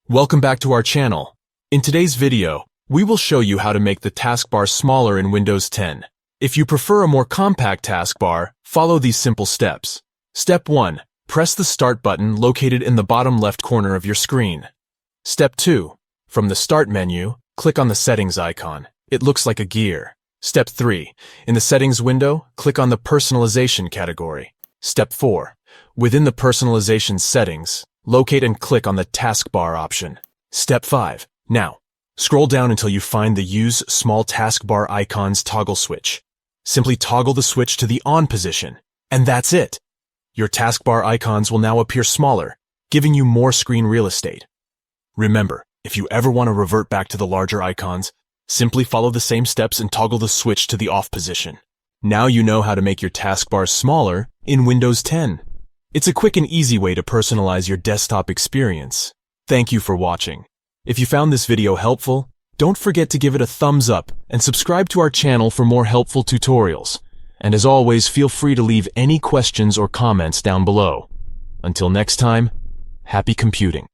Welcome back to our channel. In today's video, we will show you how to make the taskbar smaller in Windows 10. If you prefer a more compact taskbar, follow these simple steps. Step 1. Press the Start button located in the bottom left corner of your screen. Step 2. From the Start menu, click on the Settings icon. It looks like a gear. Step 3. In the Settings window, click on the Personalization category. Step 4. Within the Personalization settings, locate and click on the Taskbar option. Step 5. Now, scroll down until you find the Use Small Taskbar Icons toggle switch. Simply toggle the switch to the On position, and that's it. Your taskbar icons will now appear smaller, giving you more screen real estate. Remember, if you ever want to revert back to the larger icons, simply follow the same steps and toggle the switch to the Off position. Now you know how to make your taskbars smaller in Windows 10. It's a quick and easy way to personalize your desktop experience. Thank you for watching. If you found this video helpful, don't forget to give it a thumbs up and subscribe to our channel for more helpful tutorials. And as always, feel free to leave any questions or comments down below. Until next time, happy computing.